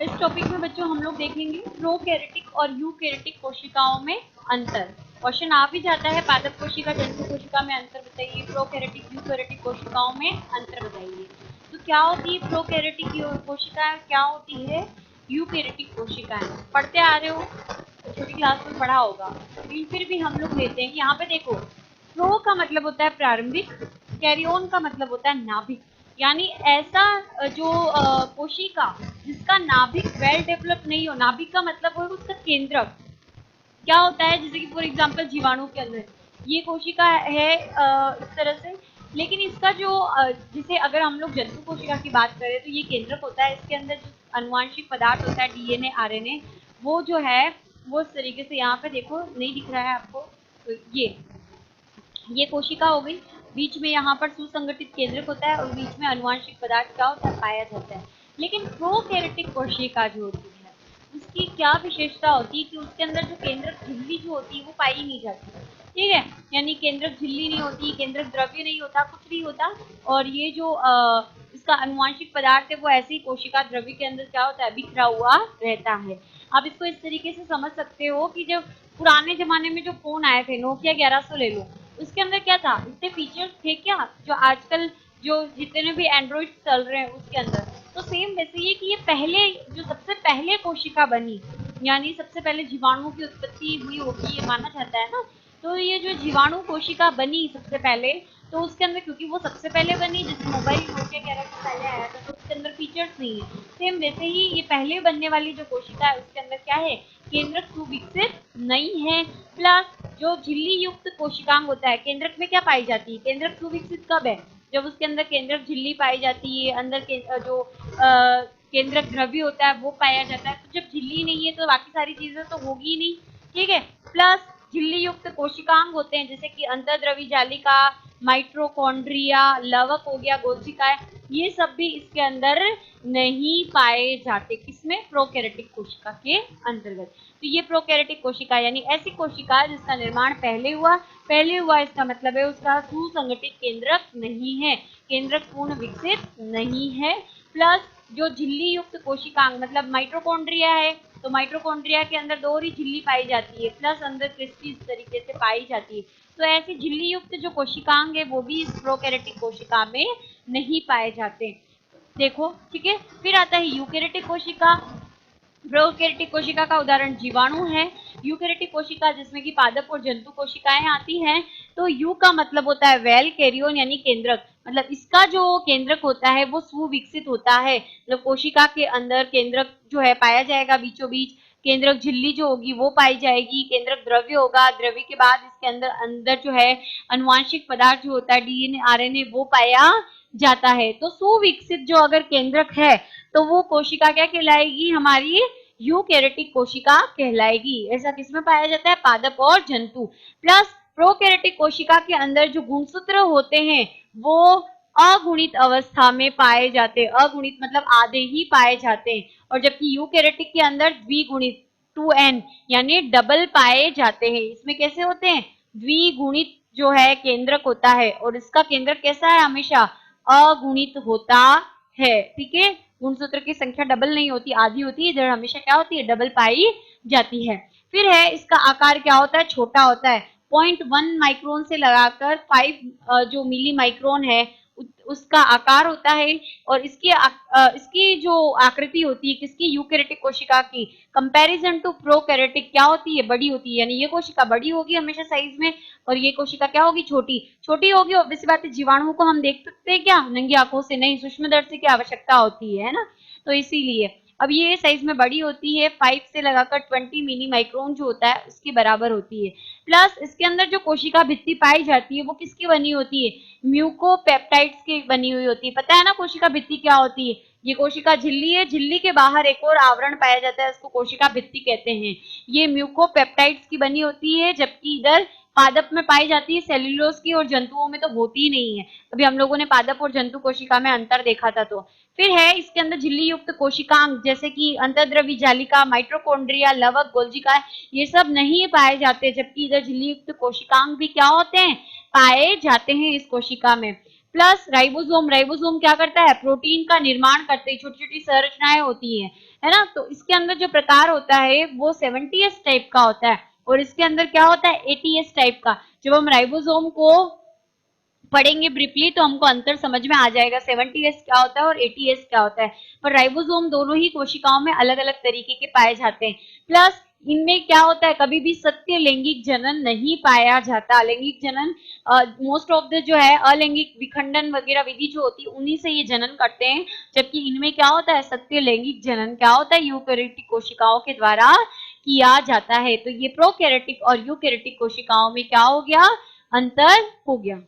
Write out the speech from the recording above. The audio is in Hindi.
इस टॉपिक में बच्चों हम लोग देखेंगे प्रोकैरियोटिक और यूकैरियोटिक कोशिकाओं में अंतर। क्वेश्चन आ भी जाता है, पादप कोशिका जंतु कोशिका में अंतर बताइए, प्रोकैरियोटिक यूकैरियोटिक कोशिकाओं में अंतर बताइए। तो क्या होती है प्रोकैरियोटिक कोशिकाएं, क्या होती है यूकैरियोटिक कोशिकाएं। पढ़ते आ रहे हो, छोटी क्लास में पढ़ा होगा, फिर भी हम लोग लेते हैं। यहाँ पे देखो, प्रो का मतलब होता है प्रारंभिक, कैरियोन का मतलब होता है नाभिक। यानी ऐसा जो कोशिका जिसका नाभिक वेल डेवलप नहीं हो, नाभिक का मतलब हो उसका केंद्रक। क्या होता है, जैसे कि फॉर एग्जांपल जीवाणु के अंदर ये कोशिका है इस तरह से, लेकिन इसका जो जिसे अगर हम लोग जंतु कोशिका की बात करें तो ये केंद्रक होता है। इसके अंदर जो अनुवांशिक पदार्थ होता है, डीएनए आरएनए, वो जो है वो इस तरीके से, यहाँ पे देखो नहीं दिख रहा है आपको, तो ये कोशिका हो गई। बीच में यहाँ पर सुसंगठित केंद्रक होता है और बीच में अनुवांशिक पदार्थ क्या होता है, पाया जाता है। लेकिन प्रोकैरियोटिक कोशिका जो होती है उसकी क्या विशेषता होती है कि उसके अंदर जो केंद्रक झिल्ली जो होती है वो पाई नहीं जाती, ठीक है। यानी केंद्रक झिल्ली नहीं होती, केंद्रक द्रव्य नहीं होता, कुछ नहीं होता। और ये जो इसका अनुवांशिक पदार्थ है वो ऐसे ही कोशिका द्रव्य के अंदर क्या होता है, बिखरा हुआ रहता है। आप इसको इस तरीके से समझ सकते हो कि जब पुराने जमाने में जो फोन आए थे, नोकिया 1100 ले लो, उसके अंदर क्या था, इतने फीचर्स थे क्या जो आजकल जो जितने भी एंड्रॉइड चल रहे हैं उसके अंदर। तो सेम वैसे ही कि ये पहले जो सबसे पहले कोशिका बनी, यानी सबसे पहले जीवाणु की उत्पत्ति हुई होगी ये माना जाता है ना। तो ये जो जीवाणु कोशिका बनी सबसे पहले, तो उसके अंदर क्योंकि वो सबसे पहले बनी, जैसे मोबाइल नोकिया 11 से पहले आया था तो उसके अंदर फीचर्स नहीं है, सेम वैसे ही ये पहले बनने वाली जो कोशिका है उसके अंदर क्या है, केंद्रक सुविकसित नहीं है। प्लस जो झिल्ली युक्त कोशिकांग होता है, केंद्रक में क्या पाई जाती है, केंद्रक सुविकसित कब है, जब उसके अंदर केंद्रक झिल्ली पाई जाती है, अंदर के जो केंद्रक द्रव्य होता है वो पाया जाता है। तो जब झिल्ली नहीं है तो बाकी सारी चीजें तो होगी ही नहीं, ठीक है। प्लस झिल्ली युक्त कोशिकांग होते हैं जैसे कि अंतर्द्रवी जालिका, माइटोकॉन्ड्रिया, लवक हो गया, कोशिकाएं, ये सब भी इसके अंदर नहीं पाए जाते। किसमें, प्रोकैरियोटिक कोशिका के अंतर्गत। तो ये प्रोकैरियोटिक कोशिका यानी ऐसी कोशिका जिसका निर्माण पहले हुआ इसका मतलब है उसका सुसंगठित केंद्रक नहीं है, केंद्रक पूर्ण विकसित नहीं है। प्लस जो झिल्ली युक्त कोशिकांग मतलब माइटोकॉन्ड्रिया है, तो माइटोकॉन्ड्रिया के अंदर दोहरी झिल्ली पाई जाती है, प्लस अंदर क्रिस्टी इस तरीके से पाई जाती है। तो ऐसी झिल्ली युक्त जो कोशिकांग है वो भी इस प्रोकैरियोटिक कोशिका में नहीं पाए जाते। देखो, ठीक है। फिर आता है यूकैरियोटिक कोशिका। प्रोकैरियोटिक कोशिका का उदाहरण जीवाणु है। यूकैरियोटिक कोशिका जिसमें कि पादप और जंतु कोशिकाएं आती हैं। तो यू का मतलब होता है वेल, कैरियोन यानी केंद्रक, मतलब इसका जो केंद्रक होता है वो सुविकसित होता है, मतलब कोशिका के अंदर केंद्रक जो है पाया जाएगा, बीचों बीच केंद्रक झिल्ली जो होगी वो पाई जाएगी, केंद्रक द्रव्य होगा, द्रव्य के बाद इसके अंदर अंदर जो है अनुवांशिक पदार्थ जो होता है डीएनए आरएनए वो पाया जाता है। तो सुविकसित जो अगर केंद्रक है तो वो कोशिका क्या कहलाएगी, हमारी यूकैरियोटिक कोशिका कहलाएगी। ऐसा किसमें पाया जाता है, पादप और जंतु। प्लस प्रोकैरियोटिक कोशिका के अंदर जो गुणसूत्र होते हैं वो अगुणित अवस्था में पाए जाते हैं, अगुणित मतलब आधे ही पाए जाते हैं। और जबकि यूकैरियोटिक के अंदर द्विगुणित 2n यानी डबल पाए जाते हैं। इसमें कैसे होते हैं, द्विगुणित जो है केंद्रक होता है और इसका केंद्रक कैसा है, हमेशा अगुणित होता है, ठीक है। गुणसूत्र की संख्या डबल नहीं होती, आधी होती है, इधर हमेशा क्या होती है, डबल पाई जाती है। फिर है इसका आकार क्या होता है, छोटा होता है, 0.1 माइक्रोन से लगाकर 5 जो मिली माइक्रोन है उसका आकार होता है। और इसकी जो आकृति होती है किसकी, यूकैरियोटिक कोशिका की, कंपैरिजन टू प्रोकैरियोटिक क्या होती है, बड़ी होती है। यानी ये कोशिका बड़ी होगी हमेशा साइज में और ये कोशिका क्या होगी, छोटी छोटी होगी। ऑब्वियस बात है, जीवाणु को हम देख सकते हैं क्या, नंगी आंखों से नहीं, सूक्ष्मदर्शी की आवश्यकता होती है ना। तो इसीलिए अब ये साइज में बड़ी होती है, 5 से लगाकर 20 मिली माइक्रोन जो होता है उसके बराबर होती है। प्लस इसके अंदर जो कोशिका भित्ति पाई जाती है वो किसकी बनी होती है, म्यूकोपेप्टाइड्स की बनी हुई होती है। पता है ना कोशिका भित्ति क्या होती है, ये कोशिका झिल्ली है, झिल्ली के बाहर एक और आवरण पाया जाता है, उसको कोशिका भित्ति कहते हैं। ये म्यूकोपेप्टाइड्स की बनी होती है, जबकि इधर पादप में पाई जाती है सेल्यूलोज की, और जंतुओं में तो होती ही नहीं है। अभी हम लोगों ने पादप और जंतु कोशिका में अंतर देखा था। तो फिर है इसके अंदर झिल्ली युक्त कोशिकांग जैसे कि अंतर्द्रवी जालिका, माइटोकॉन्ड्रिया, लवक, गोल्जिका, ये सब नहीं पाए जाते, जबकि इधर झिल्ली युक्त कोशिकांग भी क्या होते हैं, पाए जाते हैं इस कोशिका में। प्लस राइबोसोम, राइबोसोम क्या करता है, प्रोटीन का निर्माण करते हैं, छोटी छोटी संरचनाएं होती है ना। तो इसके अंदर जो प्रकार होता है वो 70s टाइप का होता है, और इसके अंदर क्या होता है, 80s टाइप का। जब हम राइबोसोम को पढ़ेंगे ब्रीफली तो हमको अंतर समझ में आ जाएगा 70s क्या होता है और 80s क्या होता है। पर राइबोसोम दोनों ही कोशिकाओं में अलग अलग तरीके के पाए जाते हैं। प्लस इनमें क्या होता है, कभी भी सत्य लैंगिक जनन नहीं पाया जाता। लैंगिक जनन मोस्ट ऑफ द जो है अलैंगिक विखंडन वगैरह विधि जो होती है उन्हीं से ये जनन करते हैं, जबकि इनमें क्या होता है, सत्य लैंगिक जनन क्या होता है, यूकेरियोटिक कोशिकाओं के द्वारा किया जाता है। तो ये प्रोकैरियोटिक और यूकेरियोटिक कोशिकाओं में क्या हो गया, अंतर हो गया।